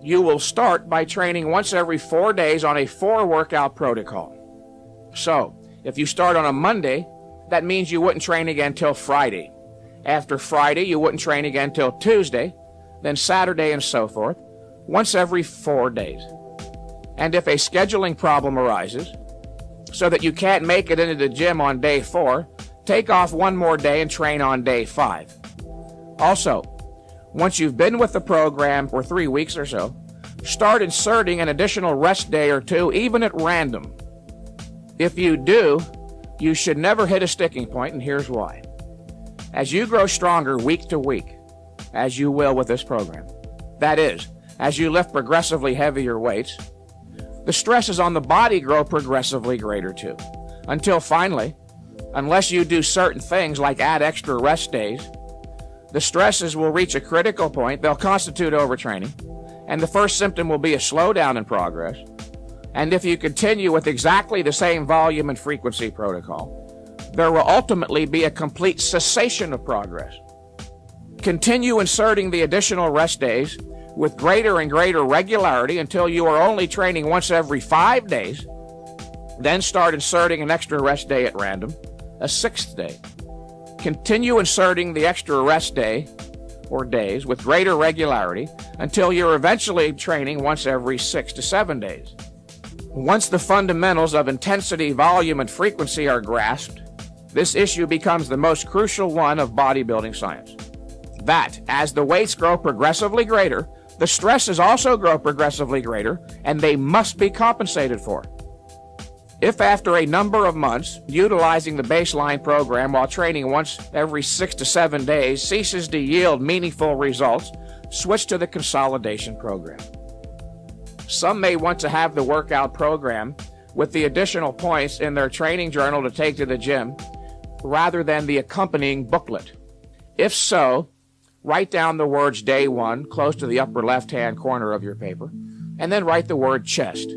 you will start by training once every 4 days on a 4-workout protocol. So, if you start on a Monday, that means you wouldn't train again till Friday. After Friday, you wouldn't train again till Tuesday, then Saturday, and so forth, once every 4 days. And if a scheduling problem arises, so that you can't make it into the gym on day 4, take off 1 more day and train on day 5. Also, once you've been with the program for 3 weeks or so, start inserting an additional rest day or 2, even at random. If you do, you should never hit a sticking point, and here's why. As you grow stronger week to week, as you will with this program, that is, as you lift progressively heavier weights, the stresses on the body grow progressively greater too, until finally, unless you do certain things like add extra rest days, the stresses will reach a critical point, they'll constitute overtraining, and the first symptom will be a slowdown in progress. And if you continue with exactly the same volume and frequency protocol, there will ultimately be a complete cessation of progress. Continue inserting the additional rest days with greater and greater regularity until you are only training once every 5 days, then start inserting an extra rest day at random, a 6th day. Continue inserting the extra rest day or days with greater regularity until you're eventually training once every 6 to 7 days. Once the fundamentals of intensity, volume, and frequency are grasped, this issue becomes the most crucial one of bodybuilding science. That, as the weights grow progressively greater, the stresses also grow progressively greater, and they must be compensated for. If after a number of months, utilizing the baseline program while training once every 6 to 7 days ceases to yield meaningful results, switch to the consolidation program. Some may want to have the workout program with the additional points in their training journal to take to the gym, rather than the accompanying booklet. If so, write down the words day 1 close to the upper left-hand corner of your paper, and then write the word chest.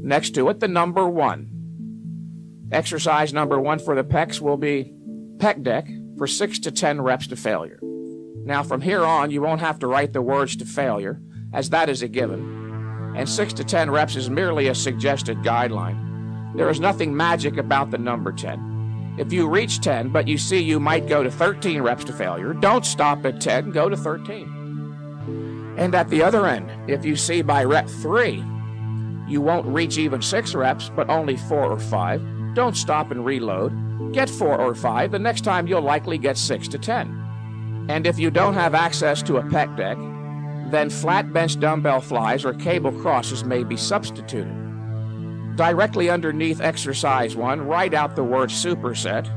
Next to it, the number 1. Exercise number 1 for the pecs will be pec deck for 6 to 10 reps to failure. Now from here on, you won't have to write the words to failure, as that is a given, and 6 to 10 reps is merely a suggested guideline. There is nothing magic about the number 10. If you reach 10, but you see you might go to 13 reps to failure, don't stop at 10, go to 13. And at the other end, if you see by rep 3, you won't reach even 6 reps, but only 4 or 5, don't stop and reload. Get 4 or 5, the next time you'll likely get 6 to 10. And if you don't have access to a pec deck, then flat bench dumbbell flies or cable crosses may be substituted. Directly underneath exercise 1, write out the word superset,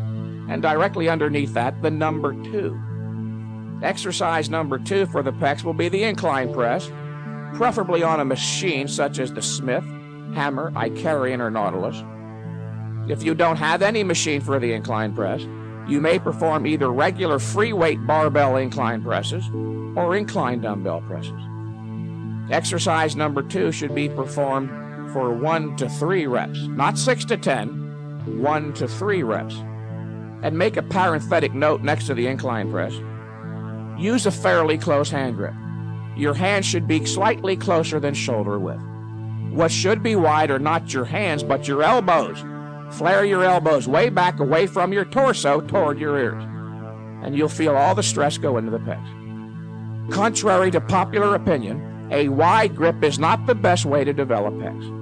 and directly underneath that, the number 2. Exercise number 2 for the pecs will be the incline press, preferably on a machine such as the Smith, Hammer, Icarian, or Nautilus. If you don't have any machine for the incline press, you may perform either regular free weight barbell incline presses or incline dumbbell presses. Exercise number 2 should be performed for 1 to 3 reps, not 6 to 10, 1 to 3 reps. And make a parenthetic note next to the incline press. Use a fairly close hand grip. Your hand should be slightly closer than shoulder width. What should be wide are not your hands, but your elbows. Flare your elbows way back away from your torso toward your ears, and you'll feel all the stress go into the pecs. Contrary to popular opinion, a wide grip is not the best way to develop pecs.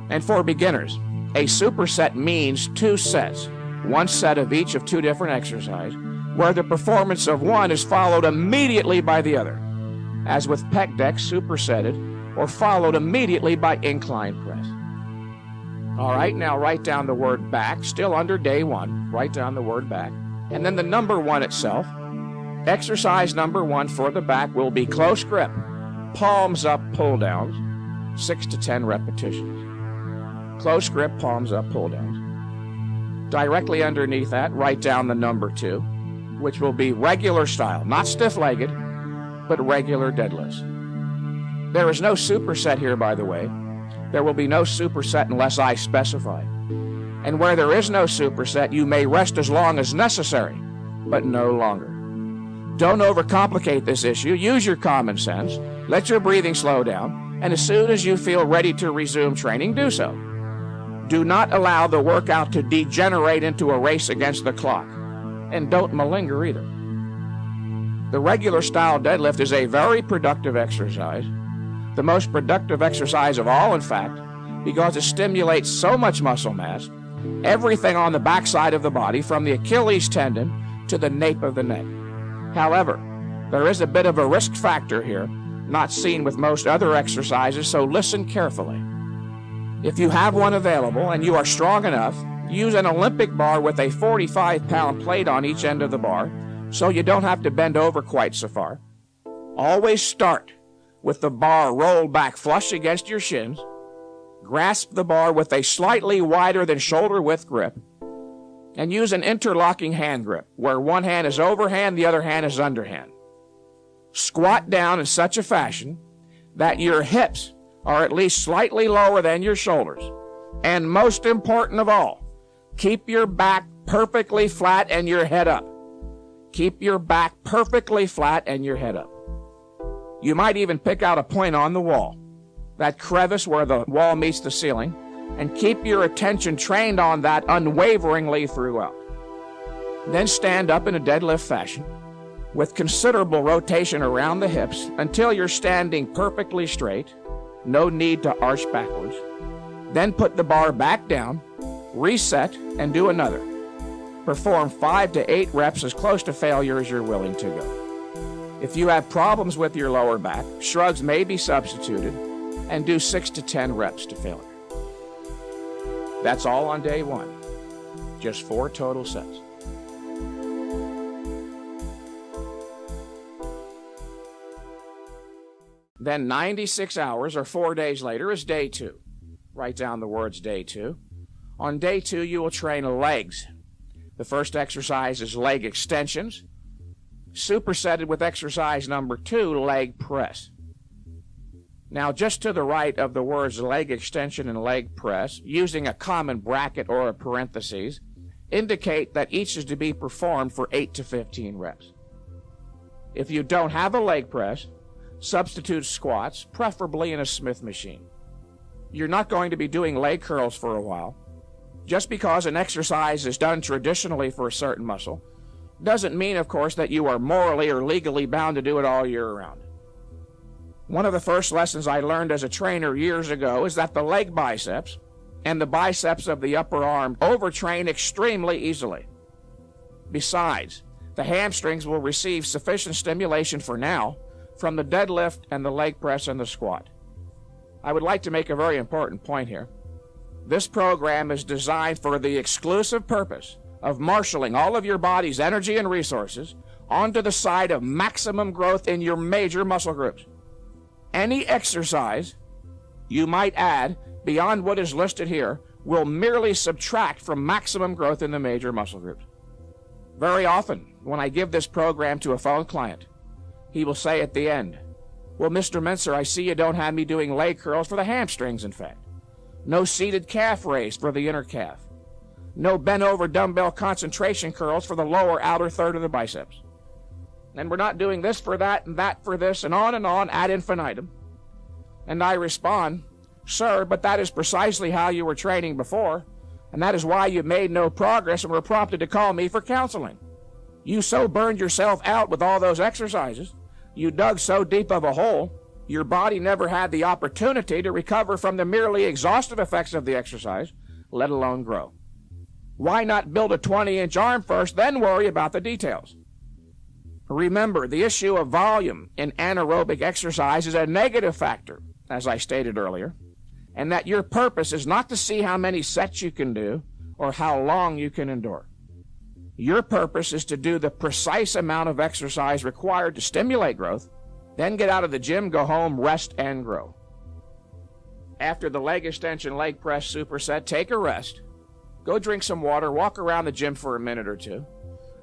And for beginners, a superset means 2 sets, 1 set of each of 2 different exercises, where the performance of one is followed immediately by the other, as with pec deck supersetted, or followed immediately by incline press. All right, now write down the word back, still under day 1, write down the word back, and then the number 1 itself. Exercise number 1 for the back will be close grip, palms up, pull downs, 6 to 10 repetitions. Close grip, palms up, pull downs. Directly underneath that, write down the number 2, which will be regular style, not stiff-legged, but regular deadlifts. There is no superset here, by the way. There will be no superset unless I specify. And where there is no superset, you may rest as long as necessary, but no longer. Don't overcomplicate this issue. Use your common sense. Let your breathing slow down. And as soon as you feel ready to resume training, do so. Do not allow the workout to degenerate into a race against the clock. And don't malinger either. The regular style deadlift is a very productive exercise. The most productive exercise of all, in fact, because it stimulates so much muscle mass, everything on the backside of the body, from the Achilles tendon to the nape of the neck. However, there is a bit of a risk factor here, not seen with most other exercises, so listen carefully. If you have one available and you are strong enough, use an Olympic bar with a 45-pound plate on each end of the bar, so you don't have to bend over quite so far. Always start with the bar rolled back flush against your shins. Grasp the bar with a slightly wider than shoulder width grip, and use an interlocking hand grip, where one hand is overhand, the other hand is underhand. Squat down in such a fashion that your hips are at least slightly lower than your shoulders. And most important of all, keep your back perfectly flat and your head up. Keep your back perfectly flat and your head up. You might even pick out a point on the wall, that crevice where the wall meets the ceiling, and keep your attention trained on that unwaveringly throughout. Then stand up in a deadlift fashion with considerable rotation around the hips until you're standing perfectly straight, no need to arch backwards. Then put the bar back down, reset, and do another. Perform 5 to 8 reps as close to failure as you're willing to go. If you have problems with your lower back, shrugs may be substituted, and do 6 to 10 reps to failure. That's all on day 1. Just 4 total sets. Then 96 hours or 4 days later is day 2. Write down the words day 2. On day 2, you will train legs. The first exercise is leg extensions, supersetted with exercise number 2, leg press. Now, just to the right of the words leg extension and leg press, using a common bracket or a parenthesis, indicate that each is to be performed for 8 to 15 reps. If you don't have a leg press, substitute squats, preferably in a Smith machine. You're not going to be doing leg curls for a while. Just because an exercise is done traditionally for a certain muscle doesn't mean, of course, that you are morally or legally bound to do it all year round. One of the first lessons I learned as a trainer years ago is that the leg biceps and the biceps of the upper arm overtrain extremely easily. Besides, the hamstrings will receive sufficient stimulation for now from the deadlift and the leg press and the squat. I would like to make a very important point here. This program is designed for the exclusive purpose of marshaling all of your body's energy and resources onto the side of maximum growth in your major muscle groups. Any exercise you might add beyond what is listed here will merely subtract from maximum growth in the major muscle groups. Very often, when I give this program to a phone client, he will say at the end, "Well, Mr. Mentzer, I see you don't have me doing leg curls for the hamstrings, in fact. No seated calf raise for the inner calf. No bent over dumbbell concentration curls for the lower outer third of the biceps. And we're not doing this for that and that for this and on ad infinitum." And I respond, "Sir, but that is precisely how you were training before, and that is why you made no progress and were prompted to call me for counseling. You so burned yourself out with all those exercises, you dug so deep of a hole, your body never had the opportunity to recover from the merely exhaustive effects of the exercise, let alone grow. Why not build a 20-inch arm first, then worry about the details?" Remember, the issue of volume in anaerobic exercise is a negative factor, as I stated earlier, and that your purpose is not to see how many sets you can do or how long you can endure. Your purpose is to do the precise amount of exercise required to stimulate growth, then get out of the gym, go home, rest, and grow. After the leg extension, leg press superset, take a rest, go drink some water, walk around the gym for a minute or two,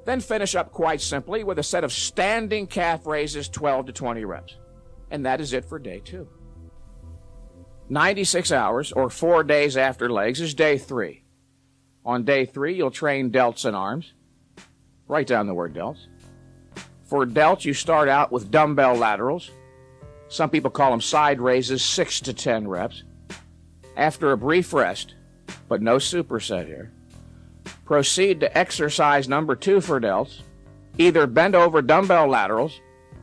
then finish up quite simply with a set of standing calf raises, 12 to 20 reps. And that is it for day 2. 96 hours, or 4 days after legs, is day 3. On day 3, you'll train delts and arms. Write down the word delts. For delts, you start out with dumbbell laterals. Some people call them side raises, 6 to 10 reps. After a brief rest, but no superset here, proceed to exercise number 2 for delts. Either bend over dumbbell laterals,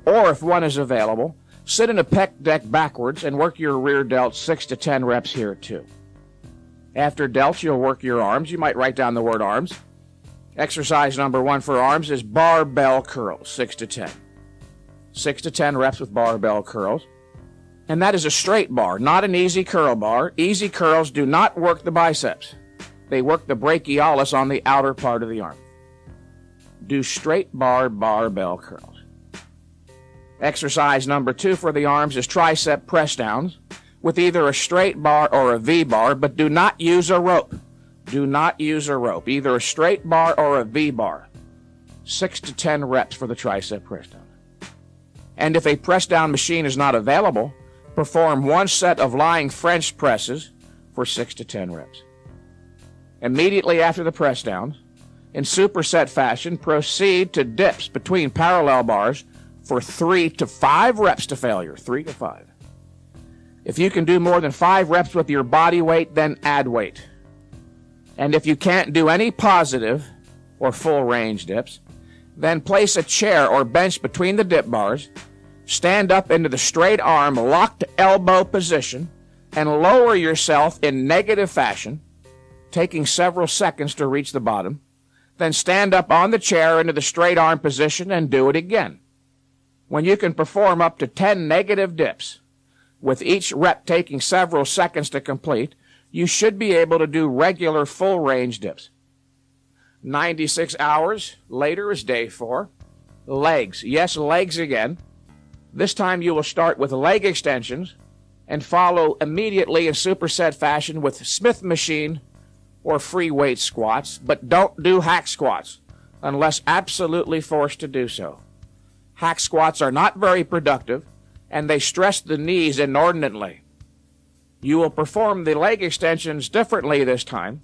or if one is available, sit in a pec deck backwards and work your rear delts 6 to 10 reps here too. After delts, you'll work your arms. You might write down the word arms. Exercise number 1 for arms is barbell curls, 6 to 10. 6 to 10 reps with barbell curls. And that is a straight bar, not an easy curl bar. Easy curls do not work the biceps. They work the brachialis on the outer part of the arm. Do straight bar barbell curls. Exercise number 2 for the arms is tricep press downs with either a straight bar or a V bar, but do not use a rope. Do not use a rope, either a straight bar or a V bar. 6 to 10 reps for the tricep press down. And if a press down machine is not available, perform 1 set of lying French presses for 6 to 10 reps. Immediately after the press downs, in superset fashion, proceed to dips between parallel bars for 3 to 5 reps to failure, 3 to 5. If you can do more than 5 reps with your body weight, then add weight. And if you can't do any positive or full range dips, then place a chair or bench between the dip bars, stand up into the straight arm, locked elbow position, and lower yourself in negative fashion, taking several seconds to reach the bottom. Then stand up on the chair into the straight arm position and do it again. When you can perform up to 10 negative dips, with each rep taking several seconds to complete, you should be able to do regular full range dips. 96 hours later is day 4. Legs. Yes, legs again. This time you will start with leg extensions and follow immediately in superset fashion with Smith machine or free weight squats, but don't do hack squats unless absolutely forced to do so. Hack squats are not very productive and they stress the knees inordinately. You will perform the leg extensions differently this time,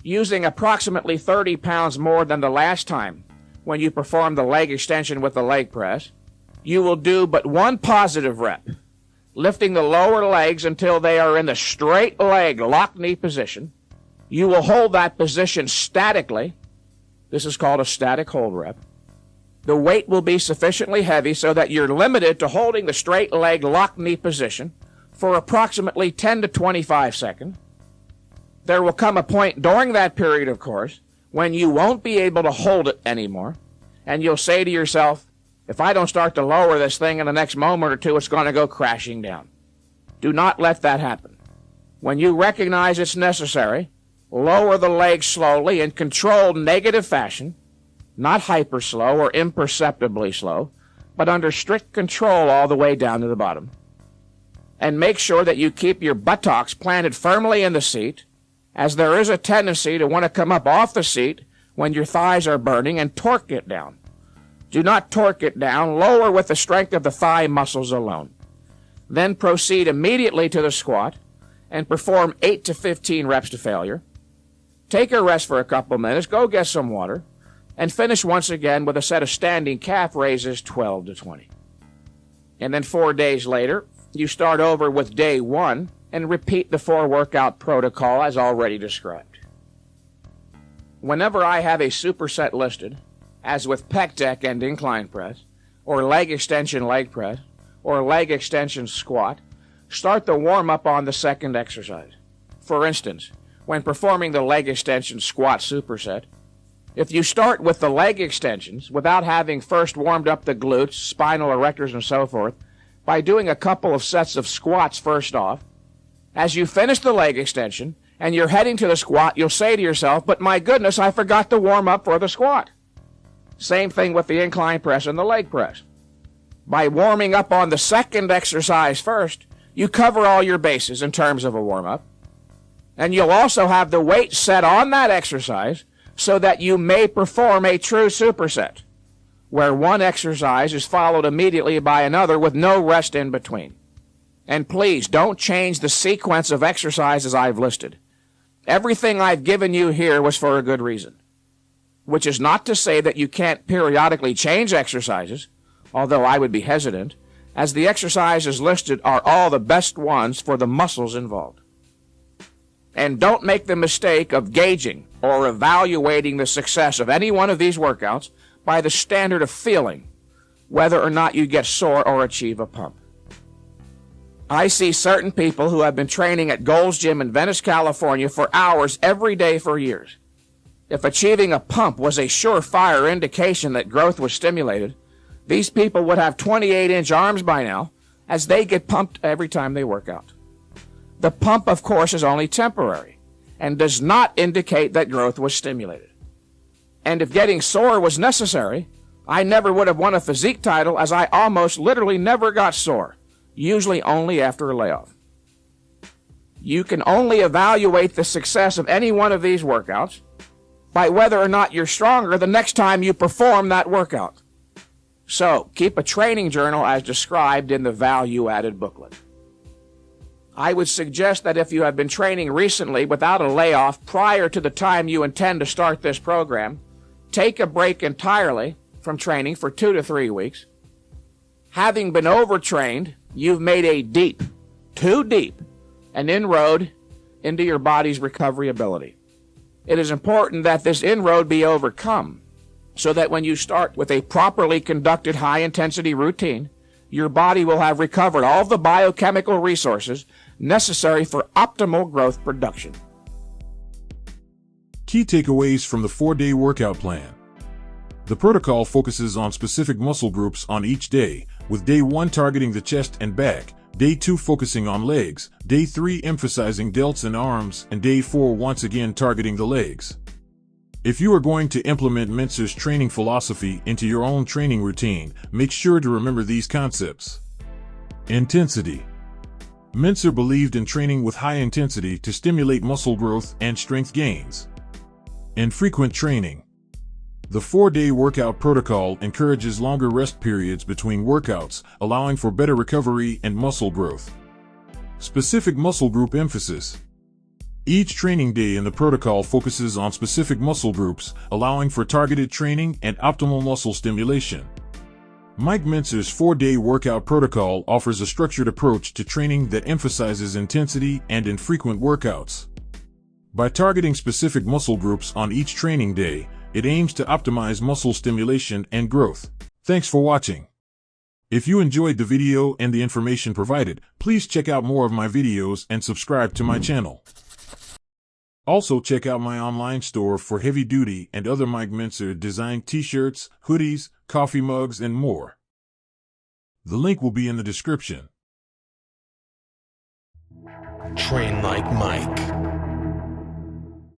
using approximately 30 pounds more than the last time when you perform the leg extension with the leg press. You will do but 1 positive rep, lifting the lower legs until they are in the straight leg lock knee position. You will hold that position statically. This is called a static hold rep. The weight will be sufficiently heavy so that you're limited to holding the straight leg lock knee position for approximately 10 to 25 seconds. There will come a point during that period, of course, when you won't be able to hold it anymore, and you'll say to yourself, if I don't start to lower this thing in the next moment or two, it's going to go crashing down. Do not let that happen. When you recognize it's necessary, lower the legs slowly in controlled negative fashion, not hyper slow or imperceptibly slow, but under strict control all the way down to the bottom. And make sure that you keep your buttocks planted firmly in the seat, as there is a tendency to want to come up off the seat when your thighs are burning and torque it down. Do not torque it down, lower with the strength of the thigh muscles alone. Then proceed immediately to the squat and perform 8 to 15 reps to failure. Take a rest for a couple minutes, go get some water, and finish once again with a set of standing calf raises 12 to 20. And then 4 days later, you start over with day 1 and repeat the 4 workout protocol as already described. Whenever I have a superset listed, as with pec deck and incline press, or leg extension leg press, or leg extension squat, start the warm-up on the second exercise. For instance, when performing the leg extension squat superset, if you start with the leg extensions without having first warmed up the glutes, spinal erectors, and so forth, by doing a couple of sets of squats first off, as you finish the leg extension and you're heading to the squat, you'll say to yourself, but my goodness, I forgot to warm up for the squat. Same thing with the incline press and the leg press. By warming up on the second exercise first, you cover all your bases in terms of a warm-up. And you'll also have the weight set on that exercise so that you may perform a true superset, where one exercise is followed immediately by another with no rest in between. And please, don't change the sequence of exercises I've listed. Everything I've given you here was for a good reason, which is not to say that you can't periodically change exercises although I would be hesitant, as the exercises listed are all the best ones for the muscles involved. And don't make the mistake of gauging or evaluating the success of any one of these workouts by the standard of feeling, whether or not you get sore or achieve a pump. I see certain people who have been training at Gold's Gym in Venice, California for hours every day for years. If achieving a pump was a surefire indication that growth was stimulated, these people would have 28-inch arms by now, as they get pumped every time they work out. The pump, of course, is only temporary and does not indicate that growth was stimulated. And if getting sore was necessary, I never would have won a physique title, as I almost literally never got sore, usually only after a layoff. You can only evaluate the success of any one of these workouts by whether or not you're stronger the next time you perform that workout. So, keep a training journal as described in the value-added booklet. I would suggest that if you have been training recently without a layoff prior to the time you intend to start this program, take a break entirely from training for 2 to 3 weeks. Having been overtrained, you've made a deep, too deep, an inroad into your body's recovery ability. It is important that this inroad be overcome so that when you start with a properly conducted high-intensity routine, your body will have recovered all of the biochemical resources necessary for optimal growth production. Key takeaways from the 4-day workout plan. The protocol focuses on specific muscle groups on each day, with day 1 targeting the chest and back, day 2 focusing on legs, day 3 emphasizing delts and arms, and day 4 once again targeting the legs. If you are going to implement Mentzer's training philosophy into your own training routine, make sure to remember these concepts. Intensity. Mentzer believed in training with high intensity to stimulate muscle growth and strength gains. Infrequent training. The 4-day workout protocol encourages longer rest periods between workouts, allowing for better recovery and muscle growth. Specific muscle group emphasis. Each training day in the protocol focuses on specific muscle groups, allowing for targeted training and optimal muscle stimulation. Mike Mentzer's 4-day workout protocol offers a structured approach to training that emphasizes intensity and infrequent workouts. By targeting specific muscle groups on each training day, it aims to optimize muscle stimulation and growth. Thanks for watching. If you enjoyed the video and the information provided, please check out more of my videos and subscribe to my channel. Also check out my online store for heavy-duty and other Mike Mentzer designed t-shirts, hoodies, coffee mugs, and more. The link will be in the description. Train like Mike.